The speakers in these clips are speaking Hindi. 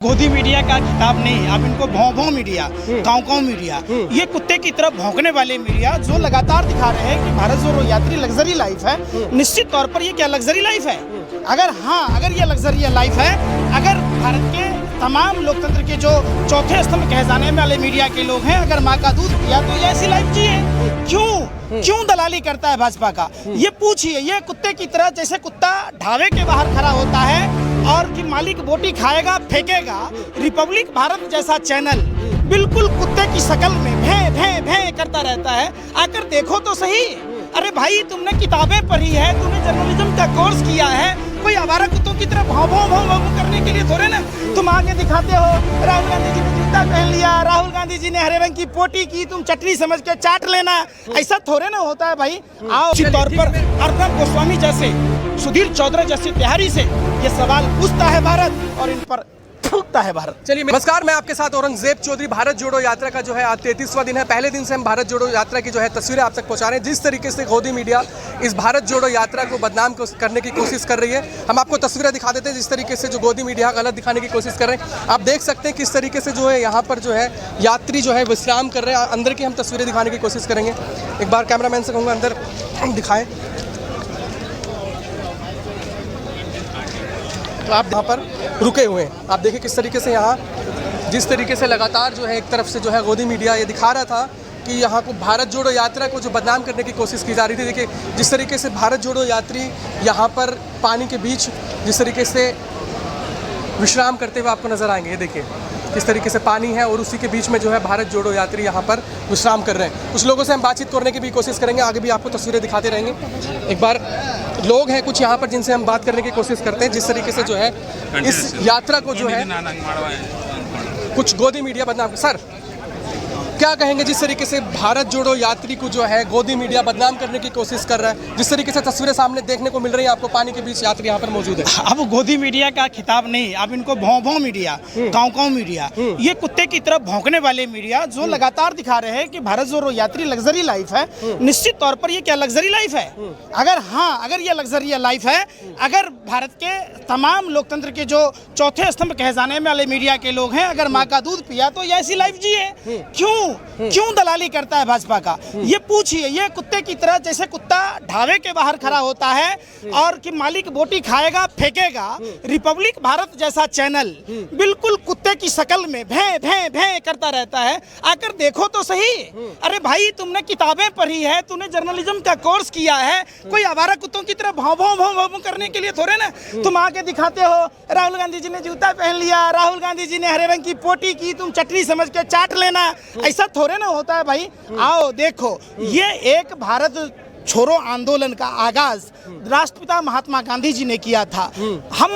गोदी मीडिया का खिताब नहीं, आप इनको भौं भौं मीडिया, काँव मीडिया, ये कुत्ते की तरह भौंकने वाले मीडिया जो लगातार दिखा रहे हैं कि भारत जोड़ो यात्री लग्जरी लाइफ है। निश्चित तौर पर ये क्या लग्जरी लाइफ है? अगर ये लग्जरी लाइफ है, अगर भारत के तमाम लोकतंत्र के जो चौथे स्तंभ कहे जाने वाले मीडिया के लोग हैं, अगर माँ का दूध पिया तो ये ऐसी लाइफ जिए। क्यों दलाली करता है भाजपा का? ये पूछिए। ये कुत्ते की तरह, जैसे कुत्ता ढाबे के बाहर खड़ा होता है और कि मालिक बोटी खाएगा फेंकेगा, रिपब्लिक भारत जैसा चैनल बिल्कुल कुत्ते की शक्ल में भैं भैं भैं करता रहता है। आकर देखो तो सही। अरे भाई, तुमने किताबें पढ़ी है, तुमने जर्नलिज्म का कोर्स किया है, कोई आवारा कुत्तों की तरह भाव भाव भाव भाव करने के लिए थोड़े ना तुम आगे दिखाते हो। राहुल गांधी जी ने जूता पहन लिया, राहुल गांधी जी ने हरे रंग की पोटी की, तुम चटनी समझ के चाट लेना, ऐसा थोड़े ना होता है भाई। आओ तौर पर अर्नब गोस्वामी जैसे, सुधीर चौधरी जैसे तिहारी से ये सवाल पूछता है भारत और इन पर थूकता है भारत। चलिए, नमस्कार, मैं आपके साथ औरंगजेब चौधरी। भारत जोड़ो यात्रा का जो है आज 33वां दिन है। पहले दिन से हम भारत जोड़ो यात्रा की जो है तस्वीरें आप तक पहुंचा रहे हैं। जिस तरीके से गोदी मीडिया इस भारत जोड़ो यात्रा को बदनाम करने की कोशिश कर रही है, हम आपको तस्वीरें दिखा देते हैं। जिस तरीके से जो गोदी मीडिया गलत दिखाने की कोशिश कर रहे हैं, आप देख सकते हैं किस तरीके से जो है यहाँ पर जो है यात्री जो है विश्राम कर रहे हैं। अंदर की हम तस्वीरें दिखाने की कोशिश करेंगे। एक बार कैमरामैन से कहूँगा अंदर दिखाएं। तो आप यहाँ पर रुके हुए हैं, आप देखिए किस तरीके से यहाँ, जिस तरीके से लगातार जो है एक तरफ से जो है गोदी मीडिया ये दिखा रहा था कि यहाँ को भारत जोड़ो यात्रा को जो बदनाम करने की कोशिश की जा रही थी। देखिए जिस तरीके से भारत जोड़ो यात्री यहाँ पर पानी के बीच जिस तरीके से विश्राम करते हुए आपको नज़र आएंगे। ये देखिए किस तरीके से पानी है और उसी के बीच में जो है भारत जोड़ो यात्री यहाँ पर विश्राम कर रहे हैं। कुछ लोगों से हम बातचीत करने की भी कोशिश करेंगे, आगे भी आपको तस्वीरें दिखाते रहेंगे। एक बार लोग हैं कुछ यहाँ पर जिनसे हम बात करने की कोशिश करते हैं। जिस तरीके से जो है इस यात्रा को जो है कुछ गोदी मीडिया बदनाम, सर क्या कहेंगे जिस तरीके से भारत जोड़ो यात्री को जो है गोदी मीडिया बदनाम करने की कोशिश कर रहा है? जिस तरीके से तस्वीरें सामने देखने को मिल रही है आपको, पानी के बीच यात्री यहाँ पर मौजूद है। अब गोदी मीडिया का खिताब नहीं, आप इनको भौं भौं मीडिया, काँव मीडिया, ये कुत्ते की तरह भौंकने वाले मीडिया जो लगातार दिखा रहे हैं कि भारत जोड़ो यात्री लग्जरी लाइफ है। निश्चित तौर पर ये क्या लग्जरी लाइफ है? अगर ये लग्जरी लाइफ है, अगर भारत के तमाम लोकतंत्र के जो चौथे स्तंभ कहे जाने वाले मीडिया के लोग हैं, अगर माँ का दूध पिया तो ये ऐसी लाइफ जिए। क्यों दलाली करता है भाजपा का? ये पूछिए। ये कुत्ते की तरह, जैसे कुत्ता ढाबे के बाहर खड़ा होता है और कि मालिक बोटी खाएगा फेंकेगा, रिपब्लिक भारत जैसा चैनल बिल्कुल कुत्ते की शक्ल में भैं भैं भैं करता रहता है। आकर देखो तो सही। अरे भाई, तुमने किताबें पढ़ी है, तुमने जर्नलिज्म का कोर्स किया है, कोई आवारा कुत्तों की तरह भाव भाव भाव भाव करने के लिए थोड़े ना तुम आके दिखाते हो। राहुल गांधी जी ने जूता पहन लिया, राहुल गांधी जी ने हरे रंग की पोटी की, तुम चटनी समझ के चाट लेना, ऐसा थोड़े ना होता है भाई। आओ देखो, ये एक भारत छोड़ो आंदोलन का आगाज राष्ट्रपिता महात्मा गांधी जी ने किया था। हम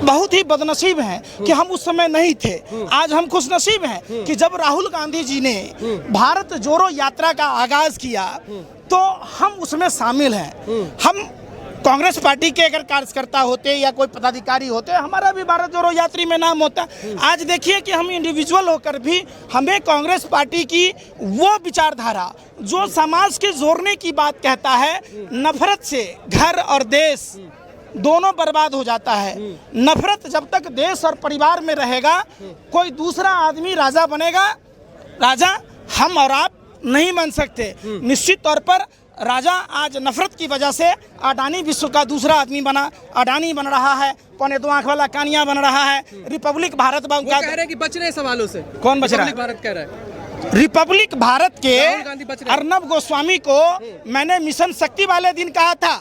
बहुत ही बदनसीब हैं कि हम उस समय नहीं थे। आज हम खुशनसीब हैं कि जब राहुल गांधी जी ने भारत जोड़ो यात्रा का आगाज किया तो हम उसमें शामिल हैं। हम कांग्रेस पार्टी के अगर कार्यकर्ता होते या कोई पदाधिकारी होते, हमारा भी भारत जोड़ो यात्री में नाम होता। आज देखिए कि हम इंडिविजुअल होकर भी हमें कांग्रेस पार्टी की वो विचारधारा जो समाज के जोड़ने की बात कहता है, नफरत से घर और देश दोनों बर्बाद हो जाता है। नफरत जब तक देश और परिवार में रहेगा, कोई दूसरा आदमी राजा बनेगा, राजा हम और आप नहीं बन सकते। निश्चित तौर पर राजा आज नफरत की वजह से अडानी विश्व का दूसरा आदमी बना, अडानी बन रहा है, पौने 2 आंख वाला कानिया बन रहा है। रिपब्लिक भारत कह रहे हैं कि बच रहे सवालों से। कौन बच रहा है? भारत कह रहा है रिपब्लिक भारत के अर्नब गोस्वामी को मैंने मिशन शक्ति वाले दिन कहा था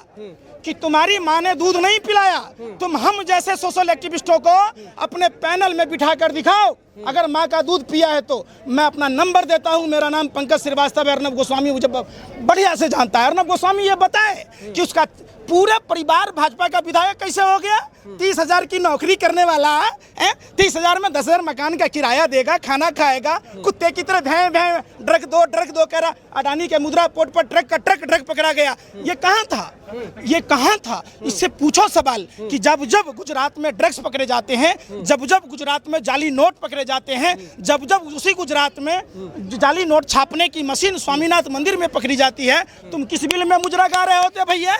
कि तुम्हारी माँ ने दूध नहीं पिलाया, तुम हम जैसे सोशल एक्टिविस्टों को अपने पैनल में बिठा कर दिखाओ। अगर माँ का दूध पिया है तो मैं अपना नंबर देता हूँ। मेरा नाम पंकज श्रीवास्तव है। अर्नब गोस्वामी मुझे बढ़िया से जानता है। अर्नब गोस्वामी ये बताए कि उसका पूरा परिवार भाजपा का विधायक कैसे हो गया? 30,000 की नौकरी करने वाला है, 30,000 में 10,000 मकान का किराया देगा, खाना खाएगा, कुत्ते की तरह भैं भैं ड्रग दो कह रहा। अडानी के मुद्रा पोर्ट पर ट्रक पकड़ा गया। ये कहाँ था? ये कहाँ था? इससे पूछो सवाल कि जब जब गुजरात में ड्रग्स पकड़े जाते हैं, जब जब गुजरात में जाली नोट पकड़े जाते हैं, जब जब उसी गुजरात में जाली नोट छापने की मशीन स्वामीनाथ मंदिर में पकड़ी जाती है, तुम किस बिल में मुजरा गा रहे होते भैया?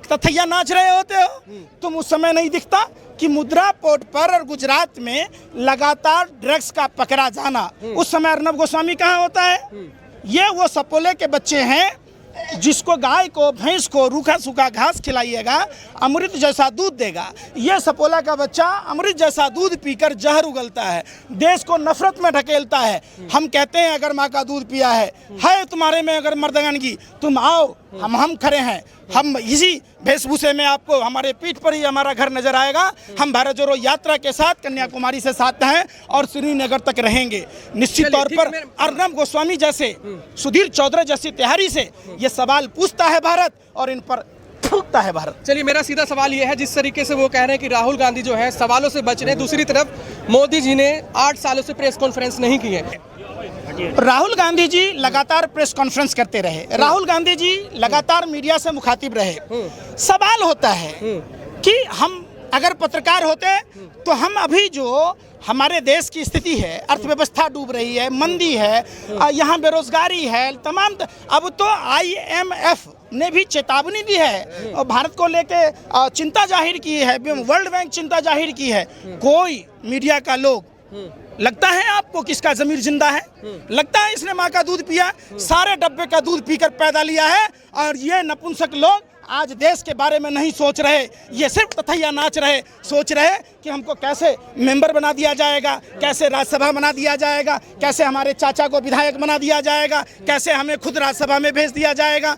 तथैया नाच रहे होते हो? तुम उस समय नहीं दिखता कि मुद्रा पोर्ट पर और गुजरात में लगातार ड्रग्स का पकड़ा जाना, उस समय अर्नब गोस्वामी कहाँ होता है? ये वो सपोले के बच्चे हैं जिसको गाय को भैंस को रूखा सूखा घास खिलाइएगा, अमृत जैसा दूध देगा। ये सपोला का बच्चा अमृत जैसा दूध पीकर जहर उगलता है, देश को नफरत में ढकेलता है। हम कहते हैं अगर माँ का दूध पिया है तुम्हारे में अगर मर्दगनगी, तुम आओ, हम खड़े हैं। हम इसी वेशभूषे में आपको हमारे पीठ पर ही हमारा घर नजर आएगा। हम भारत जोड़ो यात्रा के साथ कन्याकुमारी से साथ हैं और श्रीनगर तक रहेंगे। निश्चित तौर पर अर्नब गोस्वामी जैसे, सुधीर चौधरी जैसी तिहारी से ये सवाल पूछता है भारत और इन पर थूकता है भारत। चलिए, मेरा सीधा सवाल ये है, जिस तरीके से वो कह रहे हैं कि राहुल गांधी जो है सवालों से बच रहे हैं, दूसरी तरफ मोदी जी ने 8 सालों से प्रेस कॉन्फ्रेंस नहीं की है। राहुल गांधी जी लगातार प्रेस कॉन्फ्रेंस करते रहे, राहुल गांधी जी लगातार मीडिया से मुखातिब रहे। सवाल होता है कि हम अगर पत्रकार होते तो हम अभी जो हमारे देश की स्थिति है, अर्थव्यवस्था डूब रही है, मंदी है, यहाँ बेरोजगारी है, तमाम अब तो IMF ने भी चेतावनी दी है और भारत को लेके चिंता जाहिर की है, वर्ल्ड बैंक चिंता जाहिर की है। कोई मीडिया का लोग, लगता है आपको किसका ज़मीर जिंदा है? लगता है इसने माँ का दूध पिया, सारे डब्बे का दूध पीकर पैदा लिया है। और ये नपुंसक लोग आज देश के बारे में नहीं सोच रहे, ये सिर्फ तथैया नाच रहे, सोच रहे कि हमको कैसे मेंबर बना दिया जाएगा, कैसे राज्यसभा बना दिया जाएगा, कैसे हमारे चाचा को विधायक बना दिया जाएगा, कैसे हमें खुद राज्यसभा में भेज दिया जाएगा।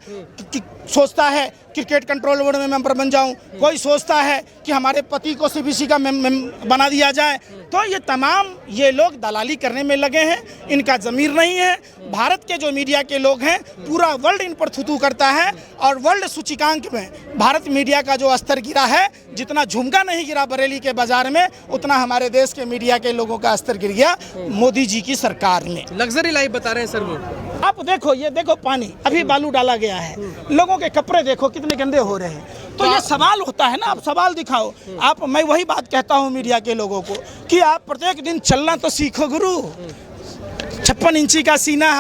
सोचता है क्रिकेट कंट्रोल बोर्ड में मेंबर बन जाऊं, कोई सोचता है कि हमारे पति को CBC का बना दिया जाए। तो ये तमाम ये लोग दलाली करने में लगे हैं, इनका ज़मीर नहीं है। भारत के जो मीडिया के लोग हैं, पूरा वर्ल्ड इन पर थू करता है और वर्ल्ड सूचकांक में भारत मीडिया का जो स्तर गिरा है, जितना झुमका नहीं गिरा बरेली के बाजार में, उतना हमारे देश के मीडिया के लोगों का स्तर गिर गया मोदी जी की सरकार में। लग्जरी लाइफ बता रहे हैं सर वो। आप देखो, ये देखो पानी, अभी बालू डाला गया है, लोगों के कपड़े देखो कितने गंदे हो रहे हैं। तो ये सवाल होता है ना, आप सवाल दिखाओ। आप, मैं वही बात कहता हूँ मीडिया के लोगों को कि आप प्रत्येक दिन चलना तो सीखो गुरु। 56 इंची का सीना,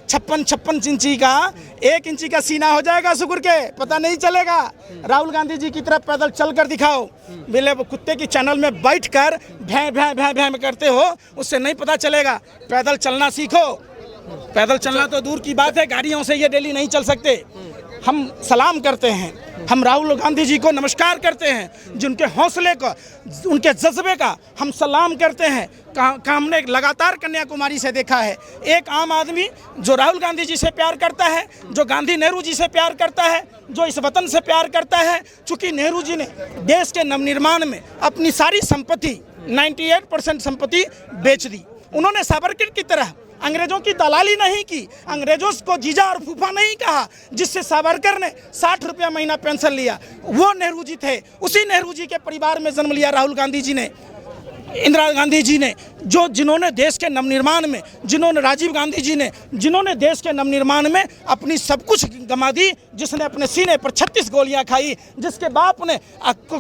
56 इंची का 1 इंची का सीना हो जाएगा सुकुर के, पता नहीं चलेगा। राहुल गांधी जी की तरह पैदल चल कर दिखाओ। बोले वो कुत्ते की चैनल में बैठकर भैं भैं भैं भैं करते हो, उससे नहीं पता चलेगा। पैदल चलना सीखो। पैदल चलना तो दूर की बात है, गाड़ियों से ये डेली नहीं चल सकते। हम सलाम करते हैं, हम राहुल गांधी जी को नमस्कार करते हैं, जिनके हौसले का, उनके जज्बे का हम सलाम करते हैं। हमने लगातार कन्याकुमारी से देखा है, एक आम आदमी जो राहुल गांधी जी से प्यार करता है, जो गांधी नेहरू जी से प्यार करता है, जो इस वतन से प्यार करता है। चूँकि नेहरू जी ने देश के नवनिर्माण में अपनी सारी संपत्ति, 98% संपत्ति बेच दी। उन्होंने सावरकर की तरह अंग्रेजों की दलाली नहीं की, अंग्रेजों को जीजा और फूफा नहीं कहा, जिससे सावरकर ने 60 रुपया महीना पेंशन लिया। वो नेहरू जी थे, उसी नेहरू जी के परिवार में जन्म लिया राहुल गांधी जी ने, इंदिरा गांधी जी ने, जिन्होंने देश के नवनिर्माण में, राजीव गांधी जी ने, जिन्होंने देश के नवनिर्माण में अपनी सब कुछ गंवा दी, जिसने अपने सीने पर 36 गोलियां खाई, जिसके बाप ने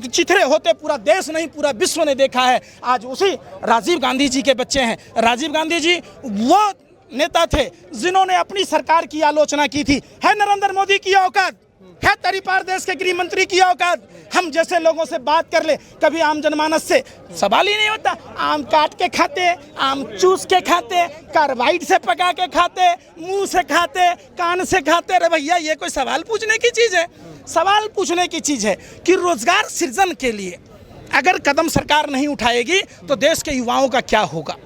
चिथड़े होते पूरा देश नहीं पूरा विश्व ने देखा है। आज उसी राजीव गांधी जी के बच्चे हैं। राजीव गांधी जी वो नेता थे जिन्होंने अपनी सरकार की आलोचना की थी। है नरेंद्र मोदी की औकात, है तरीपार देश के गृह मंत्री की औकात हम जैसे लोगों से बात कर ले? कभी आम जनमानस से सवाल ही नहीं होता। आम काट के खाते, आम चूस के खाते, कार्बाइड से पका के खाते, मुंह से खाते, कान से खाते। अरे भैया, ये कोई सवाल पूछने की चीज़ है? सवाल पूछने की चीज़ है कि रोजगार सृजन के लिए अगर कदम सरकार नहीं उठाएगी तो देश के युवाओं का क्या होगा?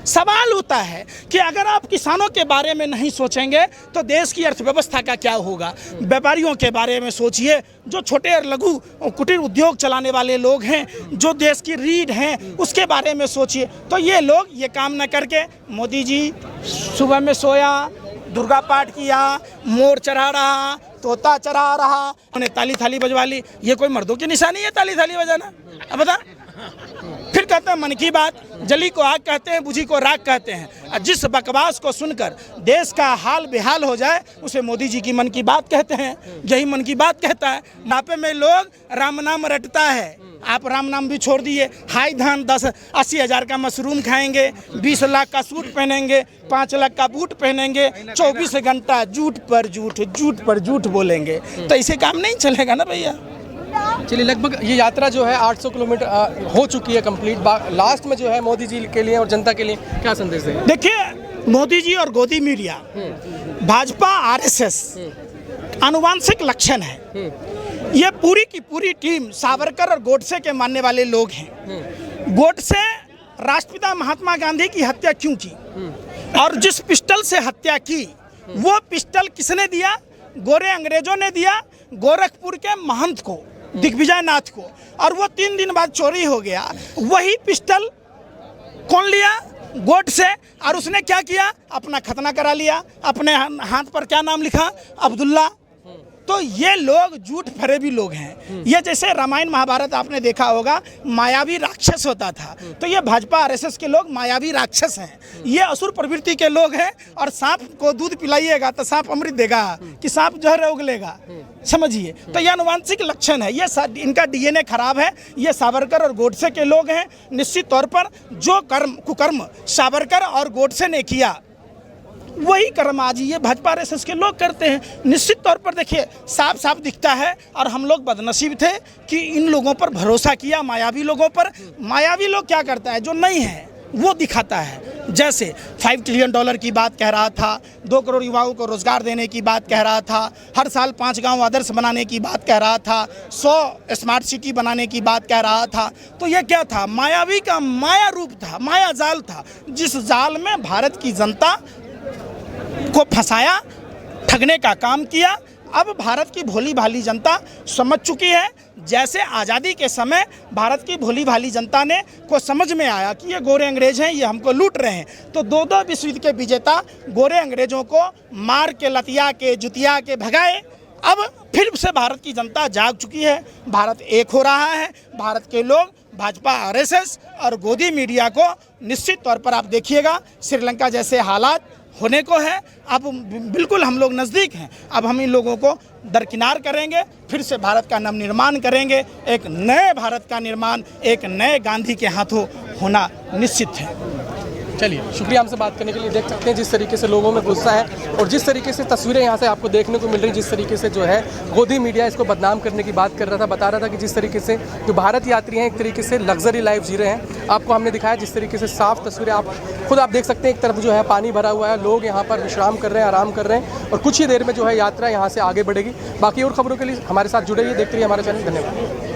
सवाल होता है कि अगर आप किसानों के बारे में नहीं सोचेंगे तो देश की अर्थव्यवस्था का क्या होगा? व्यापारियों के बारे में सोचिए, जो छोटे और लघु कुटीर उद्योग चलाने वाले लोग हैं, जो देश की रीढ़ हैं, उसके बारे में सोचिए। तो ये लोग ये काम न करके, मोदी जी सुबह में सोया, दुर्गा पाठ किया, मोर चढ़ा रहा, तोता चढ़ा रहा, उन्हें ताली थाली बजवा ली। ये कोई मर्दों की निशानी है ताली थाली बजाना? अब बता, फिर कहते हैं मन की बात, जली को आग कहते हैं, बुझी को राख कहते हैं। और जिस बकवास को सुनकर देश का हाल बेहाल हो जाए उसे मोदी जी की मन की बात कहते हैं। यही मन की बात कहता है। नापे में लोग राम नाम रटता है, आप राम नाम भी छोड़ दिए। हाई धान 10-80 हज़ार का मशरूम खाएंगे, 20 लाख का सूट पहनेंगे, 5 लाख का बूट पहनेंगे, 24 घंटा झूठ पर झूठ बोलेंगे। तो इसे काम नहीं चलेगा ना भैया। चलिए, लगभग ये यात्रा जो है 800 किलोमीटर हो चुकी है कंप्लीट। लास्ट में जो है मोदी जी के लिए और जनता के लिए क्या संदेश देंगे? देखिए, मोदी जी और गोदी मीडिया, भाजपा आरएसएस आनुवांशिक लक्षण है। ये पूरी की पूरी टीम सावरकर और गोडसे के मानने वाले लोग हैं। गोडसे राष्ट्रपिता महात्मा गांधी की हत्या क्यों की और जिस पिस्टल से हत्या की, वो पिस्टल किसने दिया? गोरे अंग्रेजों ने दिया, गोरखपुर के महंत को, दिग्विजय नाथ को। और वो 3 दिन बाद चोरी हो गया। वही पिस्टल कौन लिया? गोडसे। और उसने क्या किया? अपना खतना करा लिया। अपने हाथ पर क्या नाम लिखा? अब्दुल्ला। तो ये लोग झूठ फरेबी लोग हैं। ये जैसे रामायण महाभारत आपने देखा होगा, मायावी राक्षस होता था, तो ये भाजपा आरएसएस के लोग मायावी राक्षस हैं। ये असुर प्रवृत्ति के लोग हैं। और सांप को दूध पिलाइएगा तो सांप अमृत देगा कि सांप जहर उगलेगा, समझिए। तो ये आनुवांशिक लक्षण है, ये इनका डीएनए खराब है। ये सावरकर और गोडसे के लोग हैं। निश्चित तौर पर जो कुकर्म सावरकर और गोडसे ने किया, वही कर्म आज ये भाजपा आरएसएस के लोग करते हैं। निश्चित तौर पर देखिए, साफ साफ दिखता है। और हम लोग बदनसीब थे कि इन लोगों पर भरोसा किया, मायावी लोगों पर। मायावी लोग क्या करता है? जो नहीं है वो दिखाता है। जैसे $5 ट्रिलियन की बात कह रहा था, 2 करोड़ युवाओं को रोजगार देने की बात कह रहा था, हर साल 5 गांव आदर्श बनाने की बात कह रहा था, 100 स्मार्ट सिटी बनाने की बात कह रहा था। तो ये क्या था? मायावी का माया रूप था, माया जाल था, जिस जाल में भारत की जनता को फंसाया, ठगने का काम किया। अब भारत की भोली भाली जनता समझ चुकी है। जैसे आज़ादी के समय भारत की भोली भाली जनता ने को समझ में आया कि ये गोरे अंग्रेज हैं, ये हमको लूट रहे हैं, तो 2 विश्व युद्ध के विजेता गोरे अंग्रेजों को मार के, लतिया के, जुतिया के भगाए। अब फिर से भारत की जनता जाग चुकी है। भारत एक हो रहा है। भारत के लोग भाजपा आरएसएस और गोदी मीडिया को निश्चित तौर पर आप देखिएगा, श्रीलंका जैसे हालात होने को है। अब बिल्कुल हम लोग नज़दीक हैं। अब हम इन लोगों को दरकिनार करेंगे, फिर से भारत का नवनिर्माण करेंगे। एक नए भारत का निर्माण एक नए गांधी के हाथों होना निश्चित है। चलिए, शुक्रिया हमसे बात करने के लिए। देख सकते हैं जिस तरीके से लोगों में गुस्सा है और जिस तरीके से तस्वीरें यहाँ से आपको देखने को मिल रही, जिस तरीके से जो है गोदी मीडिया इसको बदनाम करने की बात कर रहा था, बता रहा था कि जिस तरीके से जो भारत यात्री हैं एक तरीके से लग्जरी लाइफ जी रहे हैं। आपको हमने दिखाया जिस तरीके से साफ तस्वीरें, आप खुद आप देख सकते हैं। एक तरफ जो है पानी भरा हुआ है, लोग यहाँ पर विश्राम कर रहे हैं, आराम कर रहे हैं और कुछ ही देर में जो है यात्रा यहाँ से आगे बढ़ेगी। बाकी और खबरों के लिए हमारे साथ जुड़े रहिए, देखते रहिए हमारा चैनल। धन्यवाद।